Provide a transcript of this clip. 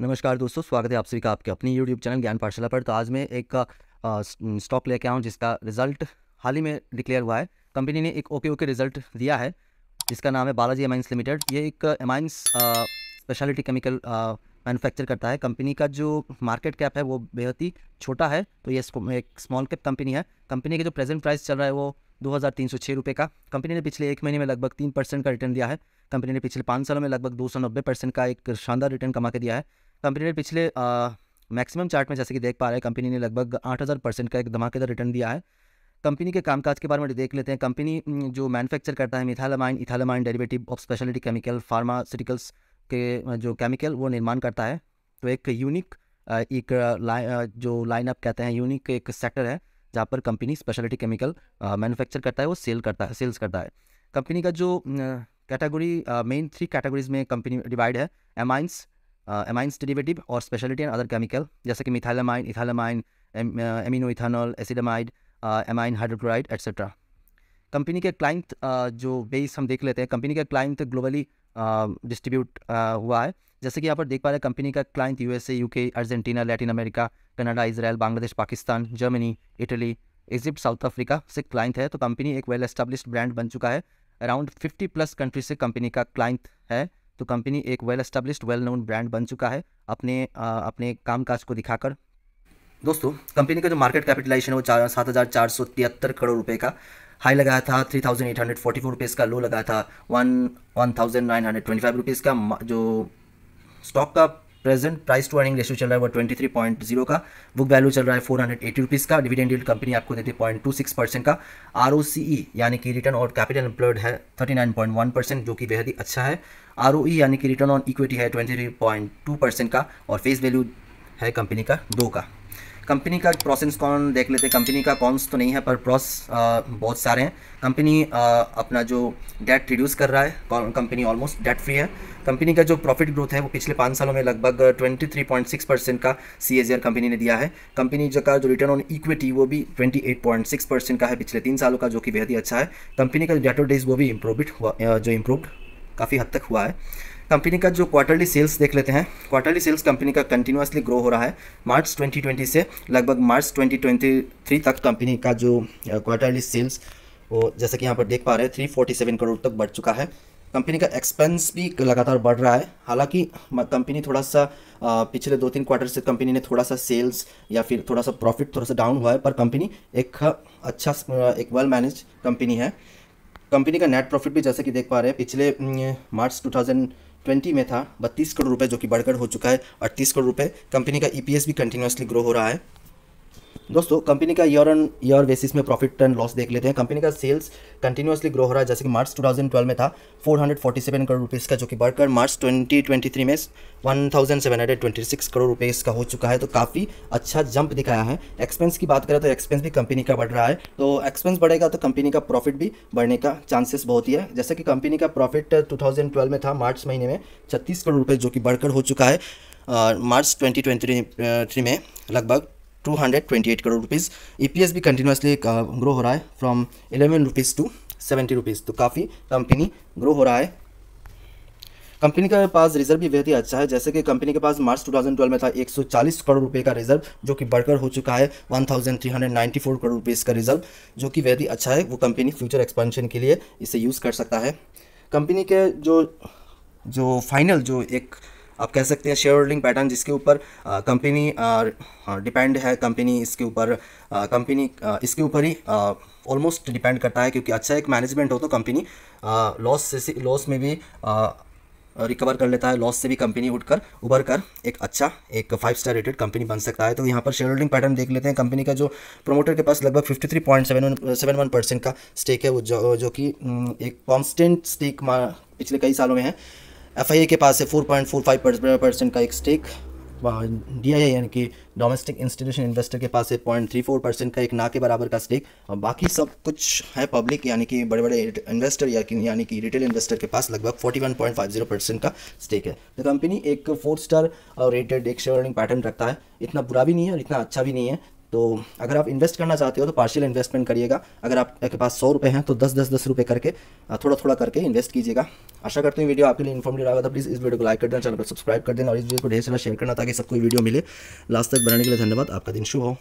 नमस्कार दोस्तों, स्वागत है आप सभी का आपके अपनी यूट्यूब चैनल ज्ञान पाठशाला पर। तो आज मैं एक स्टॉक लेके आया हूँ जिसका रिजल्ट हाल ही में डिक्लेयर हुआ है। कंपनी ने एक ओके रिजल्ट दिया है जिसका नाम है बालाजी एमाइंस लिमिटेड। ये एक एमाइंस स्पेशलिटी केमिकल मैन्युफैक्चर करता है। कंपनी का जो मार्केट कैप है वो बेहद ही छोटा है, तो ये एक स्मॉल कैप कंपनी है। कंपनी का जो प्रेजेंट प्राइस चल रहा है वो 2306 रुपये का। कंपनी ने पिछले एक महीने में लगभग 3% का रिटर्न दिया है। कंपनी ने पिछले 5 सालों में लगभग 290% का एक शानदार रिटर्न कमा के दिया है। कंपनी ने पिछले मैक्सिमम चार्ट में जैसे कि देख पा रहे हैं, कंपनी ने लगभग 8000% का एक धमाकेदार रिटर्न दिया है। कंपनी के कामकाज के बारे में देख लेते हैं। कंपनी जो मैन्युफैक्चर करता है ethylamine derivative of specialty chemical pharmaceuticals के जो केमिकल वो निर्माण करता है। तो एक यूनिक जो लाइनअप कहते हैं, यूनिक एक सेक्टर है जहाँ पर कंपनी स्पेशलिटी केमिकल मैन्युफैक्चर करता है, वो सेल्स करता है। कंपनी का जो कैटेगरी मेन 3 कैटेगरीज में कंपनी डिवाइड है: एमाइंस डेरिवेटिव और स्पेशलिटी एंड अदर केमिकल, जैसे कि ethylamine, amino ethanol, acetamide, amine hydrochloride etcetera. Company के क्लाइंट जो बेस हम देख लेते हैं। कंपनी का क्लाइंट ग्लोबली डिस्ट्रीब्यूट हुआ है। जैसे कि यहाँ पर देख पा रहे हैं, कंपनी का client USA, UK, Argentina, Latin America, Canada, Israel, Bangladesh, Pakistan, Germany, Italy, Egypt, south Africa से क्लाइंट है। तो कंपनी एक वेल एस्टेब्लिश्ड ब्रांड बन चुका है। अराउंड 50+ कंट्री से कंपनी का क्लाइंट है। तो कंपनी एक well established well known brand बन चुका है अपने कामकाज को दिखाकर। दोस्तों, कंपनी का जो मार्केट कैपिटलाइजेशन है वो 7,473 करोड़ रुपए का हाई लगाया था। 3,844 रुपीज़ का लो लगाया था। 1,925 रुपीज़ का जो स्टॉक का present price to earning ratio चल रहा है वो 23.0 का। बुक वैल्यू चल रहा है 480 रुपीज़ का। डिविडेंड यील्ड कंपनी आपको देती है 0.26% का। ROCE यानी कि रिटर्न और कैपिटल एम्प्लॉयड है 39.1%, जो कि बेहद ही अच्छा है। ROE यानी कि रिटर्न ऑन इक्विटी है 23.2% का। और फेस वैल्यू है कंपनी का 2 का। कंपनी का प्रॉस एंड कॉन देख लेते हैं। कंपनी का कॉन्स तो नहीं है पर प्रॉस बहुत सारे हैं। कंपनी अपना जो डेट रिड्यूस कर रहा है, कंपनी ऑलमोस्ट डेट फ्री है। कंपनी का जो प्रॉफिट ग्रोथ है वो पिछले 5 सालों में लगभग 23.6% का CAGR कंपनी ने दिया है। कंपनी का जो रिटर्न ऑन इक्विटी वो भी 28.6% का है पिछले 3 सालों का, जो कि बेहद ही अच्छा है। कंपनी का जो डेटो डेज वो भी इम्प्रूव्ड काफ़ी हद तक हुआ है। कंपनी का जो क्वार्टरली सेल्स देख लेते हैं। क्वार्टरली सेल्स कंपनी का कंटिन्यूसली ग्रो हो रहा है। मार्च 2020 से लगभग मार्च 2023 तक कंपनी का जो क्वार्टरली सेल्स वो जैसे कि यहाँ पर देख पा रहे हैं 347 करोड़ तक बढ़ चुका है। कंपनी का एक्सपेंस भी लगातार बढ़ रहा है। हालांकि कंपनी थोड़ा सा पिछले 2-3 क्वार्टर से कंपनी ने थोड़ा सा सेल्स या फिर थोड़ा सा प्रॉफिट थोड़ा सा डाउन हुआ है, पर कंपनी एक अच्छा एक वेल मैनेज कंपनी है। कंपनी का नेट प्रॉफिट भी जैसे कि देख पा रहे हैं पिछले मार्च 2020 में था 32 करोड़ रुपए, जो कि बढ़कर हो चुका है 38 करोड़ रुपए। कंपनी का EPS भी कंटिन्यूसली ग्रो हो रहा है। दोस्तों, कंपनी का ईयर ऑन ईयर बेसिस में प्रॉफिट एंड लॉस देख लेते हैं। कंपनी का सेल्स कंटिन्यूसली ग्रो हो रहा है। जैसे कि मार्च 2012 में था 447 करोड़ रुपीज़ का, जो कि बढ़कर मार्च 2023 में 1726 करोड़ रुपीज़ का हो चुका है। तो काफ़ी अच्छा जंप दिखाया है। एक्सपेंस की बात करें तो एक्सपेंस भी कंपनी का बढ़ रहा है। तो एक्सपेंस बढ़ेगा तो कंपनी का प्रॉफिट भी बढ़ने का चांसेस बहुत ही है। जैसे कि कंपनी का प्रॉफिट 2012 में था मार्च महीने में 36 करोड़ रुपये, जो कि बढ़कर हो चुका है मार्च 2023 में लगभग 228 करोड़ रुपीज़। EPS भी कंटिन्यूसली ग्रो हो रहा है फ्रॉम 11 रुपीज़ टू 70 रुपीज़। तो काफ़ी कंपनी ग्रो हो रहा है। कंपनी के पास रिजर्व भी बेहद ही अच्छा है। जैसे कि कंपनी के पास मार्च 2012 में था 140 करोड़ रुपए का रिजर्व, जो कि बढ़कर हो चुका है 1394 करोड़ रुपीज़ का रिजर्व, जो कि बेहद ही अच्छा है। वो कंपनी फ्यूचर एक्सपेंशन के लिए इसे यूज़ कर सकता है। कंपनी के जो फाइनल जो एक आप कह सकते हैं शेयर होल्डिंग पैटर्न जिसके ऊपर कंपनी डिपेंड है, कंपनी इसके ऊपर ही ऑलमोस्ट डिपेंड करता है, क्योंकि अच्छा एक मैनेजमेंट हो तो कंपनी लॉस में भी रिकवर कर लेता है। लॉस से भी कंपनी उभर कर एक अच्छा एक 5 स्टार रेटेड कंपनी बन सकता है। तो यहाँ पर शेयर होल्डिंग पैटर्न देख लेते हैं। कंपनी का जो प्रमोटर के पास लगभग 53.71% का स्टेक है, वो जो कि एक कॉन्स्टेंट स्टेक पिछले कई सालों में है। FIA के पास है 4.45% का एक स्टेक। DII यानी कि डोमेस्टिक इंस्टीट्यूशन इन्वेस्टर के पास है 0.34% का एक ना के बराबर का स्टेक। और बाकी सब कुछ है पब्लिक यानी कि बड़े बड़े इन्वेस्टर यानी कि रिटेल इन्वेस्टर के पास लगभग 41.50% का स्टेक है। तो कंपनी एक 4 स्टार रेटेड एक शेयर होल्डिंग पैटर्न रखता है। इतना बुरा भी नहीं है और इतना अच्छा भी नहीं है। तो अगर आप इन्वेस्ट करना चाहते हो तो पार्शियल इन्वेस्टमेंट करिएगा। अगर आपके पास 100 रुपये हैं तो 10 रुपये करके थोड़ा थोड़ा करके इन्वेस्ट कीजिएगा। आशा करते हैं वीडियो आपके लिए इन्फॉर्मेटिव रहा था। प्लीज़ इस वीडियो को लाइक कर देना, चैनल को सब्सक्राइब कर देना और इस वीडियो को ढेर सारा शेयर करना ताकि सबको वीडियो मिले। लास्ट तक बनाने के लिए धन्यवाद। आपका दिन शुभ हो।